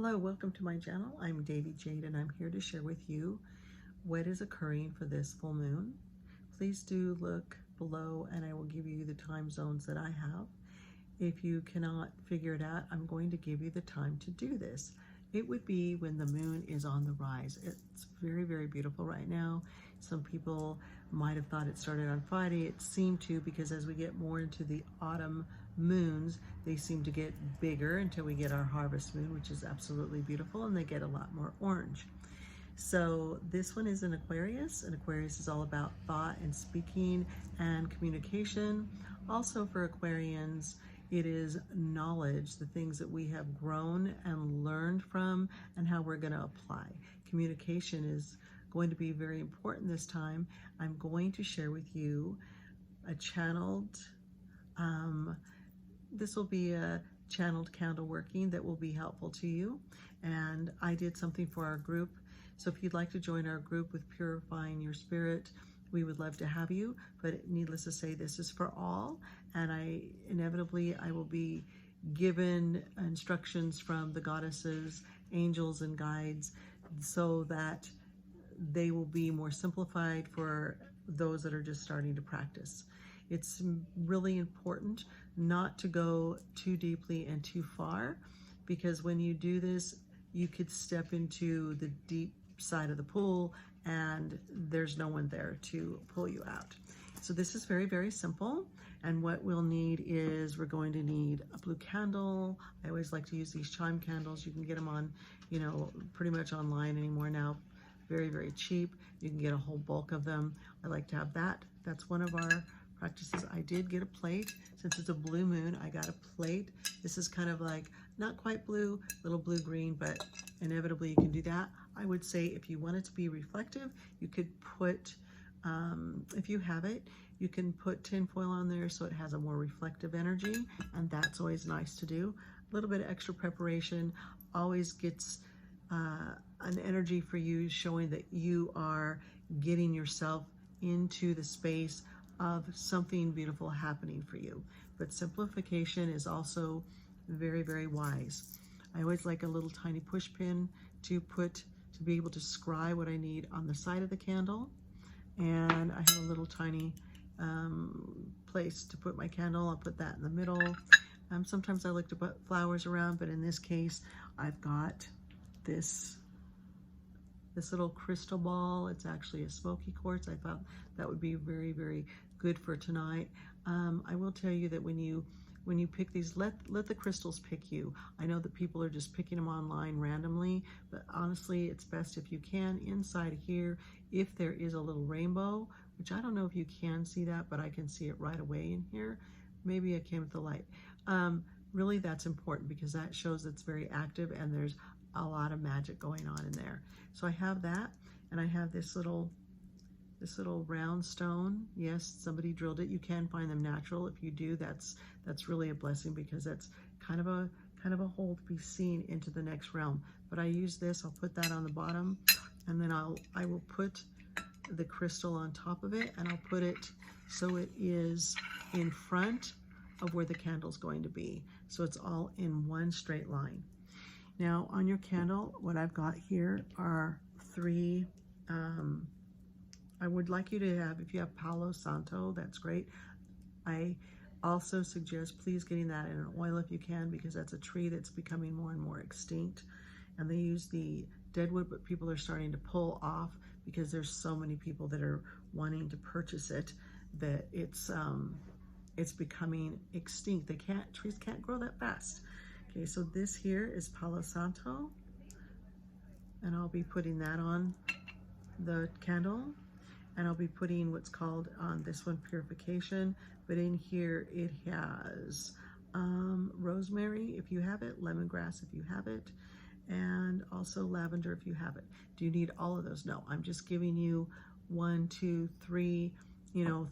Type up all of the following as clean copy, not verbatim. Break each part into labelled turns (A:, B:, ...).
A: Hello, welcome to my channel. I'm Davy Jade and I'm here to share with you what is occurring for this full moon. Please do look below and I will give you the time zones that I have. If you cannot figure it out, I'm going to give you the time to do this. It would be when the moon is on the rise. It's very, very beautiful right now. Some people might have thought it started on Friday. It seemed to, because as we get more into the autumn moons, they seem to get bigger until we get our harvest moon, which is absolutely beautiful, and they get a lot more orange. So this one is an Aquarius, and Aquarius is all about thought and speaking and communication. Also for Aquarians, it is knowledge, the things that we have grown and learned from and how we're going to apply. Communication is going to be very important this time. I'm going to share with you a channeled, this will be a channeled candle working that will be helpful to you. And I did something for our group. So if you'd like to join our group with Purifying Your Spirit, we would love to have you, but needless to say, this is for all. And I will be given instructions from the goddesses, angels, and guides so that they will be more simplified for those that are just starting to practice. It's really important not to go too deeply and too far, because when you do this, you could step into the deep side of the pool and there's no one there to pull you out. So this is very, very simple. And what we'll need is we're going to need a blue candle. I always like to use these chime candles. You can get them on, pretty much online anymore now. Very, very cheap. You can get a whole bulk of them. I like to have that. That's one of our practices. I did get a plate. Since it's a blue moon, I got a plate. This is kind of like, not quite blue, little blue-green, but inevitably you can do that. I would say if you want it to be reflective, you could put, if you have it, you can put tin foil on there so it has a more reflective energy, and that's always nice to do. A little bit of extra preparation always gets an energy for you, showing that you are getting yourself into the space of something beautiful happening for you. But simplification is also very, very wise. I always like a little tiny push pin to be able to scry what I need on the side of the candle. And I have a little tiny place to put my candle. I'll put that in the middle. Sometimes I like to put flowers around, but in this case, I've got this little crystal ball. It's actually a smoky quartz. I thought that would be very, very good for tonight. I will tell you that when you pick these, let the crystals pick you. I know that people are just picking them online randomly, but honestly, it's best if you can, inside here, if there is a little rainbow, which I don't know if you can see that, but I can see it right away in here. Maybe I came with the light. Really, that's important because that shows it's very active and there's a lot of magic going on in there. So I have that, and I have this little round stone. Yes, somebody drilled it. You can find them natural. If you do, that's really a blessing, because that's kind of a hole to be seen into the next realm. But I use this. I'll put that on the bottom, and then I will put the crystal on top of it, and I'll put it so it is in front of where the candle's going to be. So it's all in one straight line. Now on your candle, what I've got here are three, I would like you to have, if you have Palo Santo, that's great. I also suggest please getting that in an oil if you can, because that's a tree that's becoming more and more extinct. And they use the deadwood, but people are starting to pull off because there's so many people that are wanting to purchase it that it's becoming extinct. Trees can't grow that fast. Okay, so this here is Palo Santo, and I'll be putting that on the candle, and I'll be putting what's called on this one purification, but in here it has rosemary if you have it, lemongrass if you have it, and also lavender if you have it. Do you need all of those? No, I'm just giving you 1, 2, 3,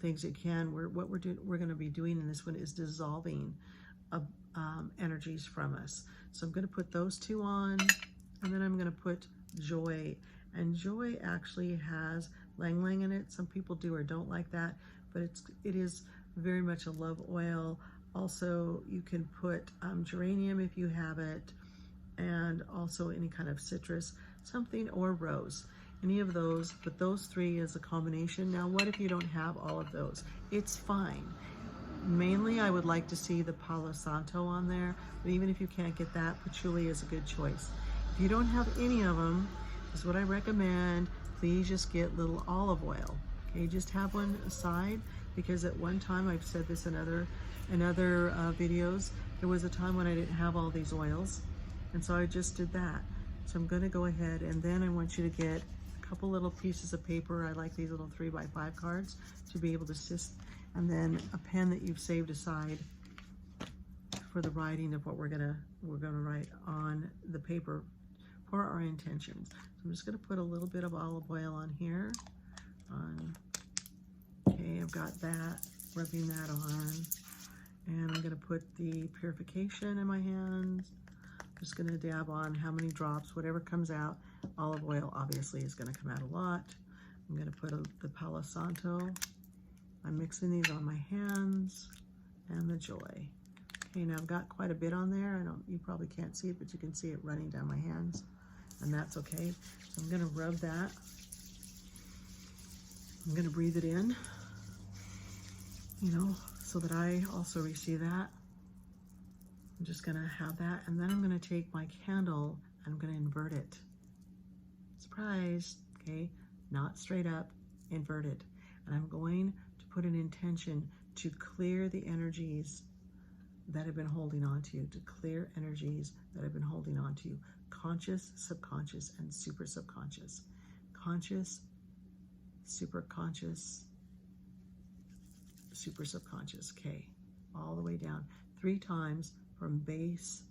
A: things you can. What we're going to be doing in this one is dissolving energies from us. So I'm going to put those two on, and then I'm going to put joy. And joy actually has lang lang in it. Some people do or don't like that, but it is very much a love oil. Also, you can put geranium if you have it. and also any kind of citrus, something, or rose. Any of those, but those three is a combination. Now, what if you don't have all of those? It's fine. Mainly, I would like to see the Palo Santo on there, but even if you can't get that, patchouli is a good choice. If you don't have any of them, this is what I recommend. Please just get little olive oil. Okay, just have one aside, because at one time, I've said this in other videos, there was a time when I didn't have all these oils, and so I just did that. So I'm going to go ahead, and then I want you to get a couple little pieces of paper. I like these little 3x5 cards to be able to assist, and then a pen that you've saved aside for the writing of what we're gonna write on the paper for our intentions. So I'm just gonna put a little bit of olive oil on here. Okay, I've got that, rubbing that on, and I'm gonna put the purification in my hands. I'm just gonna dab on how many drops, whatever comes out. Olive oil obviously is gonna come out a lot. I'm gonna put the Palo Santo. I'm mixing these on my hands, and the joy. Okay, now I've got quite a bit on there. You probably can't see it, but you can see it running down my hands, and that's okay. So I'm gonna rub that. I'm gonna breathe it in, so that I also receive that. I'm just gonna have that, and then I'm gonna take my candle and I'm gonna invert it. Surprise, okay? Not straight up, invert it. And I'm going to put an intention to clear the energies that have been holding on to you, to clear energies that have been holding on to you. Conscious, subconscious, and super subconscious. Conscious, super conscious, super subconscious, okay? All the way down, 3 times from base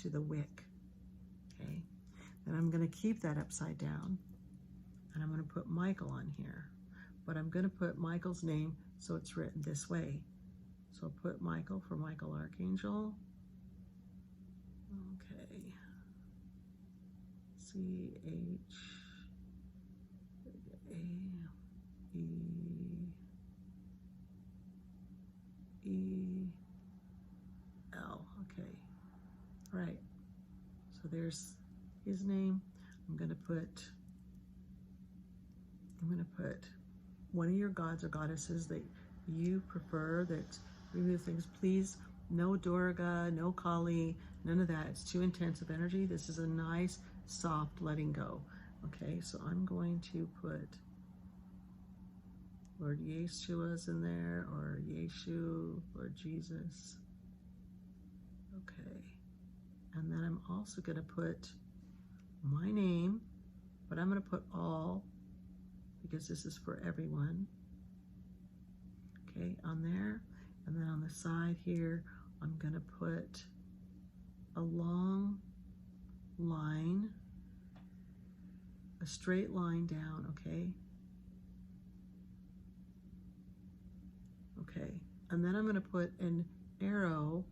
A: to the wick, okay? Then I'm gonna keep that upside down, and I'm gonna put Michael on here, but I'm gonna put Michael's name so it's written this way. So I'll put Michael for Michael Archangel. Okay. C-H-A-E-L. Okay. All right. So there's his name. I'm gonna put one of your gods or goddesses that you prefer, that remove things. Please, no Durga, no Kali, none of that. It's too intense of energy. This is a nice, soft letting go. Okay, so I'm going to put Lord Yeshua's in there, or Yeshu, Lord Jesus. Okay, and then I'm also going to put my name, but I'm going to put all, because this is for everyone. Okay, on there. And then on the side here, I'm going to put a long line, a straight line down, okay? Okay, and then I'm going to put an arrow.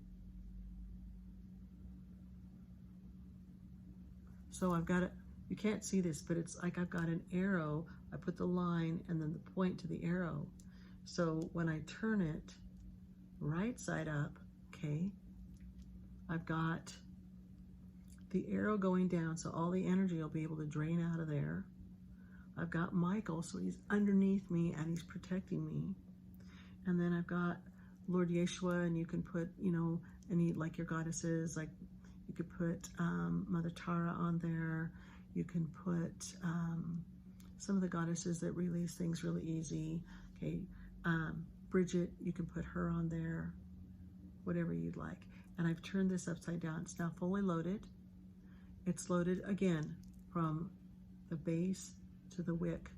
A: So I've got it, you can't see this, but it's like I've got an arrow. I put the line and then the point to the arrow. So when I turn it right side up, okay, I've got the arrow going down, so all the energy will be able to drain out of there. I've got Michael, so he's underneath me and he's protecting me. And then I've got Lord Yeshua, and you can put, any, like your goddesses, like you could put Mother Tara on there. You can put some of the goddesses that release things really easy. Okay, Bridget, you can put her on there, whatever you'd like. And I've turned this upside down. It's now fully loaded. It's loaded again from the base to the wick.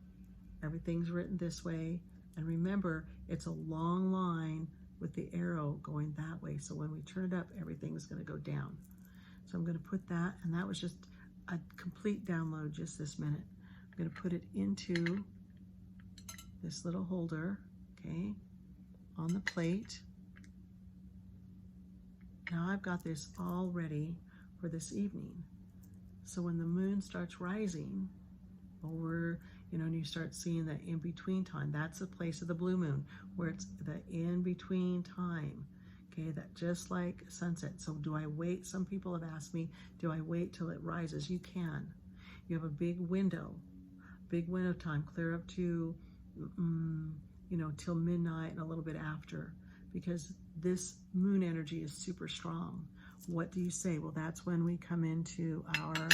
A: Everything's written this way. And remember, it's a long line with the arrow going that way. So when we turn it up, everything's going to go down. So I'm going to put that, and that was just a complete download just this minute. I'm going to put it into this little holder, okay, on the plate. Now I've got this all ready for this evening. So when the moon starts rising, or and you start seeing that in-between time, that's the place of the blue moon, where it's the in-between time. Okay, that just like sunset. So do I wait? Some people have asked me, do I wait till it rises? You can. You have a big window time, clear up to, till midnight and a little bit after, because this moon energy is super strong. What do you say? Well, that's when we come into our,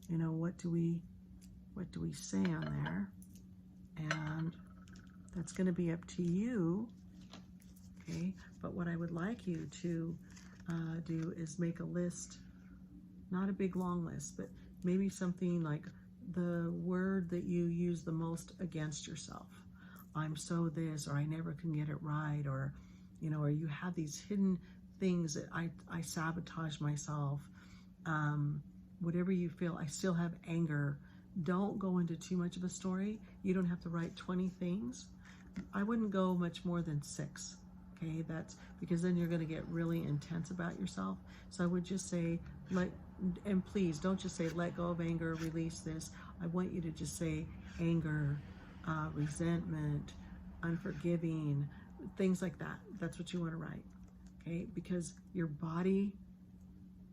A: what do we say on there? And that's going to be up to you. Okay, but what I would like you to do is make a list, not a big long list, but maybe something like the word that you use the most against yourself. I'm so this, or I never can get it right, or or you have these hidden things that I sabotage myself. Whatever you feel, I still have anger. Don't go into too much of a story. You don't have to write 20 things. I wouldn't go much more than 6. Okay, that's because then you're going to get really intense about yourself. So I would just say, and please don't just say let go of anger, release this. I want you to just say anger, resentment, unforgiving, things like that. That's what you want to write. Okay, because your body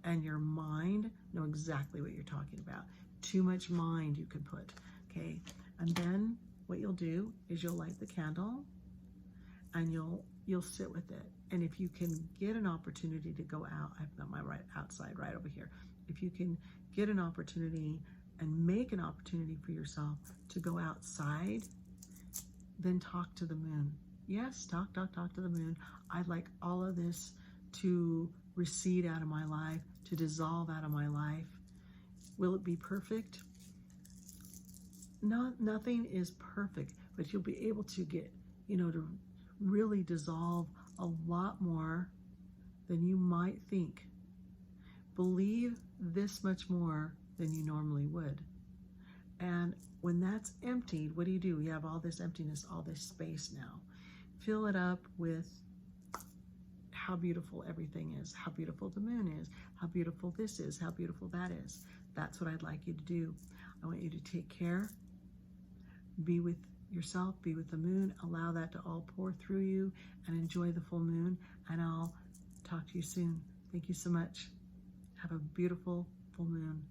A: and your mind know exactly what you're talking about. Too much mind you could put. Okay, and then what you'll do is you'll light the candle and you'll sit with it. And if you can get an opportunity to go out, I've got my outside right over here. If you can get an opportunity and make an opportunity for yourself to go outside, then talk to the moon. Yes, talk to the moon. I'd like all of this to recede out of my life, to dissolve out of my life. Will it be perfect? No, nothing is perfect, but you'll be able to get, to really dissolve a lot more than you might think. Believe this much more than you normally would. And when that's emptied, what do? You have all this emptiness, all this space now. Fill it up with how beautiful everything is, how beautiful the moon is, how beautiful this is, how beautiful that is. That's what I'd like you to do. I want you to take care, be with yourself, be with the moon, allow that to all pour through you, and enjoy the full moon. And I'll talk to you soon. Thank you so much. Have a beautiful full moon.